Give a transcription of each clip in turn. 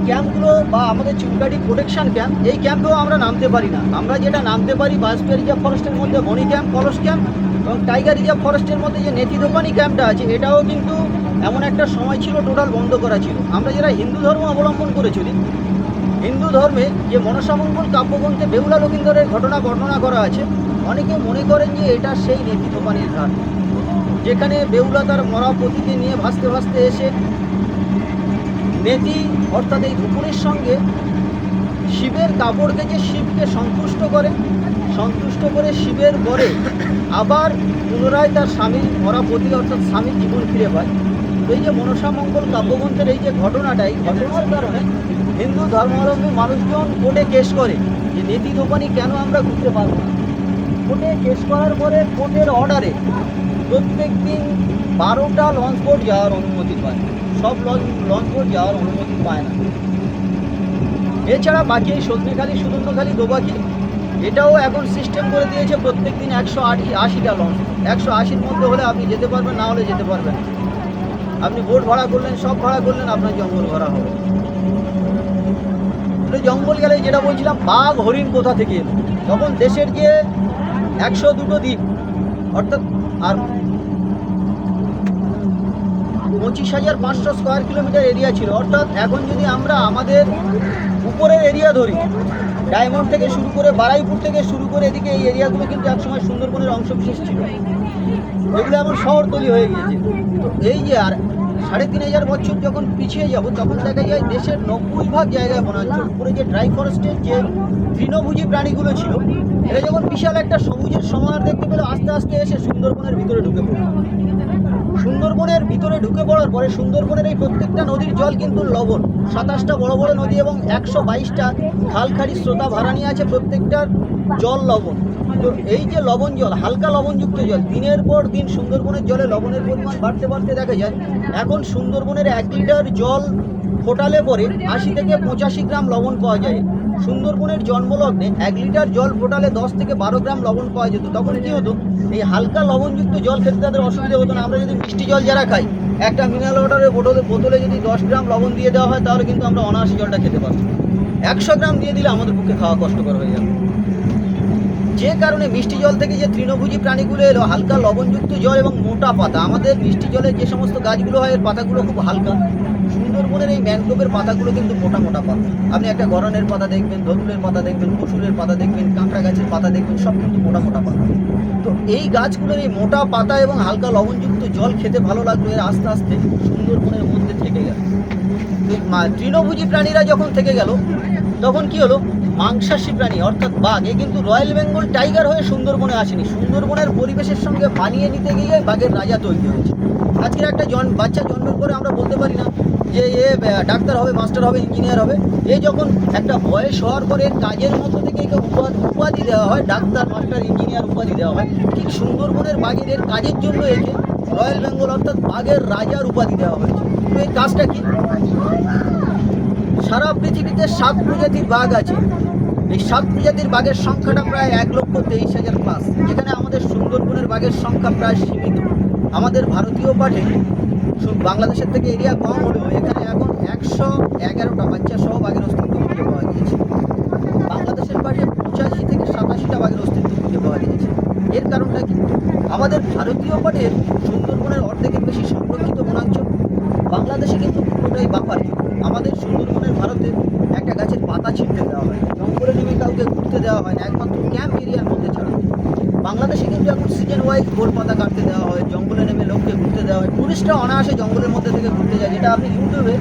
ক্যাম্পগুলো বা আমাদের Chulkati protection camp, এই ক্যাম্পেও আমরা নামতে পারি না। আমরা যেটা নামতে পারি বায়োস্ফিয়ার রিজার্ভ ফরেস্টের মধ্যে বনি ক্যাম্প, কলস ক্যাম্প এবং টাইগার রিজার্ভ ফরেস্টের মধ্যে যে নেতিদোপানি ক্যাম্পটা আছে, এটাও কিন্তু এমন একটা সময় ছিল টোটাল বন্ধ করা ছিল। আমরা যারা হিন্দু ধর্ম অবলম্বন করে চলি, হিন্দু ধর্মে যে মনসামঙ্গল কাব্যগ্রন্থে বেহুলা লক্ষিন্দরের ঘটনা বর্ণনা করা আছে, অনেকে মনে করেন যে এটা সেই নেতিদোপানির ঘাট, যেখানে বেহুলা তার মরা পতিকে নিয়ে ভাসতে ভাসতে এসে নেতি অর্থাৎ এই ধুপুরের সঙ্গে শিবের কাপড়কে যে শিবকে সন্তুষ্ট করে শিবের পরে আবার পুনরায় তার স্বামীর মরা পতি অর্থাৎ স্বামীর জীবন ফিরে পায়। তো এই যে মনসামঙ্গল কাব্যগ্রন্থের এই যে ঘটনাটা, এই ঘটনার কারণে হিন্দু ধর্মাবলম্বী মানুষজন কোর্টে কেস করে যে নেতি দোপানি কেন আমরা ঘুরতে পারবো না। কোর্টে কেস করার পরে কোর্টের অর্ডারে প্রত্যেক দিন 12টা লঞ্চ বোট যাওয়ার অনুমতি পায়, সব লঞ্চ বোট যাওয়ার অনুমতি পায় না। এছাড়া বাকি এই সজনেখালি, সুদর্ণখালি, দোবাকি, এটাও এখন সিস্টেম করে দিয়েছে প্রত্যেক দিন 180টা লঞ্চ। 180-র মধ্যে হলে আপনি যেতে পারবেন, না হলে যেতে পারবেন। আপনি বোট ভাড়া করলেন, সব ভাড়া করলেন, আপনার জঙ্গল ভরা হবে। জঙ্গল গেলে যেটা বলছিলাম, বাঘ হরিণ কোথা থেকে এলো? তখন দেশের যে 102টো দ্বীপ অর্থাৎ আর 25,500 স্কোয়ার কিলোমিটার এরিয়া ছিল। অর্থাৎ এখন যদি আমরা আমাদের উপরের এরিয়া ধরি, ডায়মন্ড থেকে শুরু করে বারাইপুর থেকে শুরু করে এদিকে এই এরিয়াগুলো কিন্তু একসময় সুন্দরবনের অংশ বিশেষ ছিল, এগুলো এখন শহরতলি হয়ে গিয়েছে। তো এই যে আর 3,500 বছর যখন পিছিয়ে যাব, তখন দেখা যায় দেশের 90% জায়গায় বনাঞ্চল, উপরে যে ড্রাই ফরেস্টের যে তৃণভোজী প্রাণীগুলো ছিল, এরা যখন বিশাল একটা সবুজের সমাহার দেখতে পেলে আস্তে আস্তে এসে সুন্দরবনের ভিতরে ঢুকে পড়ে। সুন্দরবনের ভিতরে ঢুকে পড়ার পরে সুন্দরবনের এই প্রত্যেকটা নদীর জল কিন্তু লবণ, 27টা বড় বড় নদী এবং 122টা খালখাড়ি স্রোতা ভাড়া নিয়ে আছে, প্রত্যেকটার জল লবণ। তো এই যে লবণ জল, হালকা লবণযুক্ত জল, দিনের পর দিন সুন্দরবনের জলে লবণের পরিমাণ বাড়তে বাড়তে দেখা যায় এখন সুন্দরবনের 1 লিটার জল ফোটালে পরে 80 থেকে 85 গ্রাম লবণ পাওয়া যায়। সুন্দরবনের জন্মলগ্নে 1 লিটার জল ফোটালে 10 থেকে 12 গ্রাম লবণ পাওয়া যেত। তখন কী হতো, এই হালকা লবণযুক্ত জল খেতে তাদের অসুবিধা হতো না। আমরা যদি মিষ্টি জল যারা খাই, একটা মিনারেল ওয়াটারের বোতলে যদি 10 গ্রাম লবণ দিয়ে দেওয়া হয়, তাহলে কিন্তু আমরা অনায়াসে জলটা খেতে পারবো। 100 গ্রাম দিয়ে দিলে আমাদের পক্ষে খাওয়া কষ্টকর হয়ে যাবে। যে কারণে মিষ্টি জল থেকে যে তৃণভোজী প্রাণীগুলো এলো, হালকা লবণযুক্ত জল এবং মোটা পাতা। আমাদের মিষ্টি জলে যে সমস্ত গাছগুলো হয়, এর পাতাগুলো খুব হালকা। সুন্দরবনের এই ম্যানগ্রোভের পাতাগুলো কিন্তু মোটা মোটা পাতা। আপনি একটা গরনের পাতা দেখবেন, ধতুলের পাতা দেখবেন, কসুরের পাতা দেখবেন, কাঁকড়া গাছের পাতা দেখবেন, সব কিন্তু মোটা মোটা পাতা। তো এই গাছগুলোর এই মোটা পাতা এবং হালকা লবণযুক্ত জল খেতে ভালো লাগলো, এর আস্তে আস্তে সুন্দরবনের মধ্যে থেকে গেল। তৃণভোজী প্রাণীরা যখন থেকে গেল, তখন কি হলো, মাংসাশী প্রাণী অর্থাৎ বাঘ, এ কিন্তু রয়্যাল বেঙ্গল টাইগার হয়ে সুন্দরবনে আসেনি। সুন্দরবনের পরিবেশের সঙ্গে মানিয়ে নিতে গিয়ে বাঘের রাজা তৈরি হয়েছে। আজকের একটা বাচ্চা জন্মের পরে আমরা বলতে পারি না যে এ ডাক্তার হবে, মাস্টার হবে, ইঞ্জিনিয়ার হবে। এ যখন একটা বয়স হওয়ার পরে কাজের মধ্যে থেকে একে উপাধি দেওয়া হয়, ডাক্তার, মাস্টার, ইঞ্জিনিয়ার উপাধি দেওয়া হয়। ঠিক সুন্দরবনের বাঘের এর কাজের জন্য একে রয়্যাল বেঙ্গল অর্থাৎ বাঘের রাজার উপাধি দেওয়া হয়েছে। তো এই কাজটা কি, সারা পৃথিবীতে 7 প্রজাতির বাঘ আছে। এই 7 প্রজাতির বাঘের সংখ্যাটা প্রায় 1,23,000 প্লাস, যেখানে আমাদের সুন্দরবনের বাঘের সংখ্যা প্রায় সীমিত। আমাদের ভারতীয় পাঠে বাংলাদেশের থেকে এরিয়া কম হলেও এখানে এখন 111টা বাচ্চা সহ বাঘের অস্তিত্ব খুঁজে পাওয়া গিয়েছে। বাংলাদেশের পাশে 85 থেকে 87টা বাঘের অস্তিত্ব খুঁজে পাওয়া গিয়েছে। এর কারণটা কি, আমাদের ভারতীয় পাঠের সুন্দরবনের অর্ধেকের বেশি সংরক্ষিত বনাঞ্চল। বাংলাদেশে কিন্তু পুরোটাই বাপার। আমাদের সুন্দরবনের ভারতে একটা গাছের পাতা ছিঁড়তে দেওয়া হয়, জঙ্গলে নেমে কাউকে ঘুরতে দেওয়া হয় না, একমাত্র ক্যাম্প এরিয়ার মধ্যে ছাড়া। বাংলাদেশে কিন্তু এখন সিজন ওয়াইজ গোল পাতা কাটতে দেওয়া হয়, জঙ্গলে নেমে লোককে ঘুরতে দেওয়া হয়। টুরিস্টরা অনায়াসে জঙ্গলের মধ্যে থেকে ঘুরতে যায়, যেটা আপনি ইউটিউবে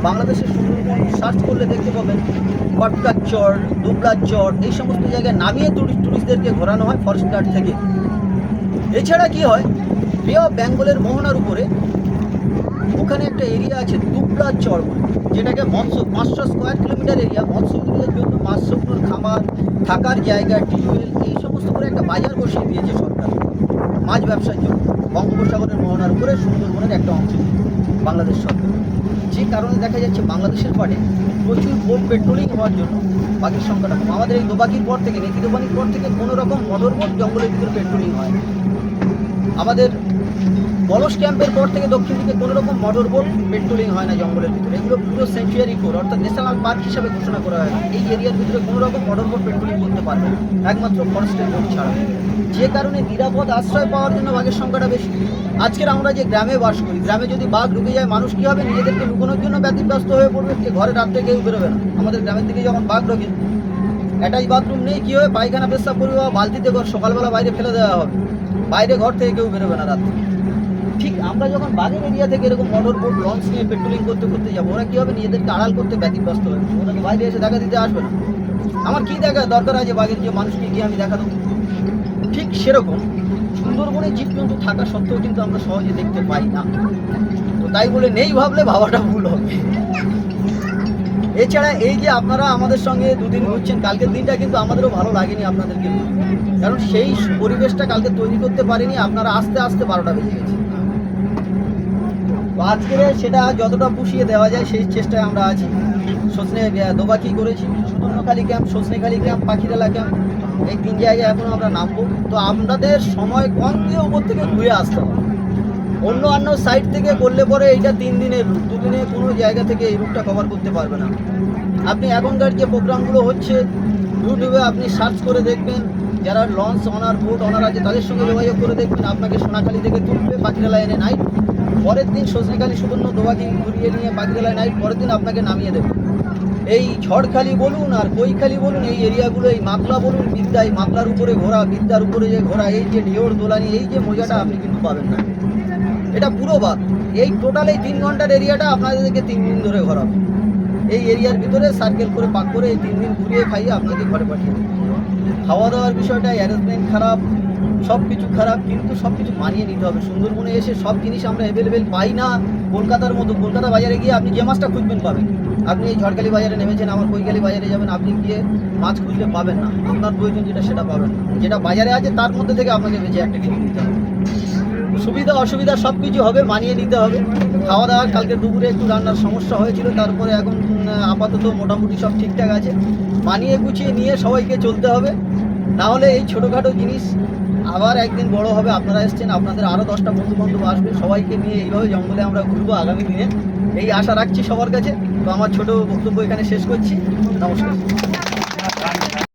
বাংলাদেশের সুন্দরবন সার্চ করলে দেখতে পাবেন। কটকার চর, দুবলার চর, এই সমস্ত জায়গায় নামিয়ে টুরিস্টদেরকে ঘোরানো হয় ফরেস্ট গার্ড থেকে। এছাড়া কি হয়, বে অফ বেঙ্গলের মোহনার উপরে ওখানে একটা এরিয়া আছে দুবলার চর বলে, যেটাকে 500 স্কোয়ার কিলোমিটার এরিয়া মৎস্যজীবীদের জন্য, মাছগুলোর খামার, থাকার জায়গা, টিউবওয়েল, এই সমস্ত করে একটা বাজার বসিয়ে দিয়েছে সরকার মাছ ব্যবসার জন্য। বঙ্গোপসাগরের মোহনার উপরে সুন্দরবনের একটা অংশ বাংলাদেশ সরকার। যে কারণে দেখা যাচ্ছে বাংলাদেশের পাড়ে প্রচুর বোট পেট্রোলিং হওয়ার জন্য বাঘের সংখ্যাটা কম। আমাদের এই দোবাকির পর থেকে, নেতিদোপানির পর থেকে কোনো রকম মোটর বোট জঙ্গলের ভিতরে পেট্রোলিং হয়। আমাদের পলস ক্যাম্পের পর থেকে দক্ষিণ দিকে কোনো রকম মোটর বোট পেট্রোলিং হয় না জঙ্গলের ভিতরে। এগুলো পুরো সেঞ্চুয়ারি কোর অর্থাৎ ন্যাশনাল পার্ক হিসাবে ঘোষণা করা হয় না। এই এরিয়ার ভিতরে কোনো রকম মোটর বোট পেট্রোলিং করতে পারবে না, একমাত্র ফরেস্টের বোট ছাড়া। যে কারণে নিরাপদ আশ্রয় পাওয়ার জন্য বাঘের সংখ্যাটা বেশি। আজকের আমরা যে গ্রামে বাস করি, গ্রামে যদি বাঘ ঢুকে যায় মানুষ কী হবে, নিজেদেরকে লুকোনোর জন্য ব্যতিব্যস্ত হয়ে পড়বে, যে ঘরে রাত্রে কেউ বেরোবে না। আমাদের গ্রামের দিকে যখন বাঘ ঢোকে, অ্যাটাচ বাথরুম নেই, কী হবে, পায়খানা পেশাব করবে বা বালতিতে সকালবেলা বাইরে ফেলে দেওয়া হবে, বাইরে ঘর থেকে কেউ বেরোবে না রাত্রে। ঠিক আমরা যখন বাঘের এরিয়া থেকে এরকম মোটর বোট লঞ্চ নিয়ে পেট্রোলিং করতে করতে যাবো, ওরা কী হবে, নিজেদেরকে আড়াল করতে ব্যতিব্যস্ত হবে, ওরা তো বাইরে এসে দেখা দিতে আসবে না। আমার কী দেখা দরকার আছে বাঘের, যে মানুষকে গিয়ে আমি দেখা দেবো? ঠিক সেরকম সুন্দরবনে জীবজন্তু থাকা সত্ত্বেও কিন্তু আমরা সহজে দেখতে পাই না। তো তাই বলে নেই ভাবলে ভাবাটা ভুল হবে। এছাড়া এই যে আপনারা আমাদের সঙ্গে দুদিন ঘুরছেন, কালকের দিনটা কিন্তু আমাদেরও ভালো লাগেনি আপনাদেরকে, কারণ সেই পরিবেশটা কালকে তৈরি করতে পারিনি, আপনারা আস্তে আস্তে 12টা বেজে গেছে। তো আজকে সেটা যতটা পুষিয়ে দেওয়া যায় সেই চেষ্টায় আমরা আছি। সজনে দোবাকি করেছি, Sudhanyakhali camp, সজনেখালী camp, Pakhiralaya camp, এই 3 জায়গায় এখন আমরা নামবো। তো আপনাদের সময় কম দিয়ে উপর থেকে ঘুরে আসতে হবে। অন্য সাইড থেকে করলে পরে এইটা 3 দিনের রুট, 2 দিনে কোনো জায়গা থেকে এই রুটটা কভার করতে পারবে না। আপনি এখনকার যে প্রোগ্রামগুলো হচ্ছে ইউটিউবে আপনি সার্চ করে দেখবেন, যারা লঞ্চ অনার বোট অনার আছে তাদের সঙ্গে যোগাযোগ করে দেখবেন, আপনাকে সোনাখালী থেকে তুলবে, পাখিরালা এনে নাইট, পরের দিন সজনেখালী সুবর্ণ দোবাকি ঘুরিয়ে নিয়ে পাখিরালায় নাইট, পরের দিন আপনাকে নামিয়ে দেবে। এই ঝড়খালি বলুন আর কৈখালি বলুন, এই এরিয়াগুলো, এই মাতলা বলুন, বিদ্যা, এই মাতলার উপরে ঘোরা, বিদ্যার উপরে যে ঘোরা, এই যে ঢেউর দোলানি, এই যে মজাটা আপনি কিন্তু পাবেন না। এটা পুরো বাদ। এই টোটাল এই 3 ঘন্টার এরিয়াটা আপনাদেরকে 3 দিন ধরে ঘোরাবে। এই এরিয়ার ভিতরে সার্কেল করে পাক করে এই 3 দিন ঘুরিয়ে খাইয়ে আপনাকে ঘরে পাঠিয়ে দেবে। খাওয়া দাওয়ার বিষয়টা অ্যারেঞ্জমেন্ট খারাপ, সব কিছু খারাপ, কিন্তু সব কিছু মানিয়ে নিতে হবে। সুন্দরবনে এসে সব জিনিস আমরা অ্যাভেলেবেল পাই না কলকাতার মতো। কলকাতা বাজারে গিয়ে আপনি যে মাছটা খুঁজবেন পাবেন। আপনি এই ঝড়খালি বাজারে নেমেছেন, আমার কৈখালি বাজারে যাবেন, আপনি গিয়ে মাছ খুঁজলে পাবেন না। আপনার প্রয়োজন যেটা সেটা পাবেন না, যেটা বাজারে আছে তার মধ্যে থেকে আপনাকে বেঁচে একটা কিছু নিতে হবে। সুবিধা অসুবিধা সব কিছু হবে, মানিয়ে নিতে হবে। খাওয়া দাওয়া কালকে দুপুরে একটু রান্নার সমস্যা হয়েছিল, তারপরে এখন আপাতত মোটামুটি সব ঠিকঠাক আছে। মানিয়ে গুছিয়ে নিয়ে সবাইকে চলতে হবে, না হলে এই ছোটোখাটো জিনিস আবার একদিন বড় হবে। আপনারা এসছেন, আপনাদের আরও 10টা বন্ধু বান্ধব আসবে, সবাইকে নিয়ে এইভাবে জঙ্গলে আমরা ঘুরবো আগামী দিনে, এই আশা রাখছি সবার কাছে। তো আমার ছোটো বক্তব্য এখানে শেষ করছি। নমস্কার।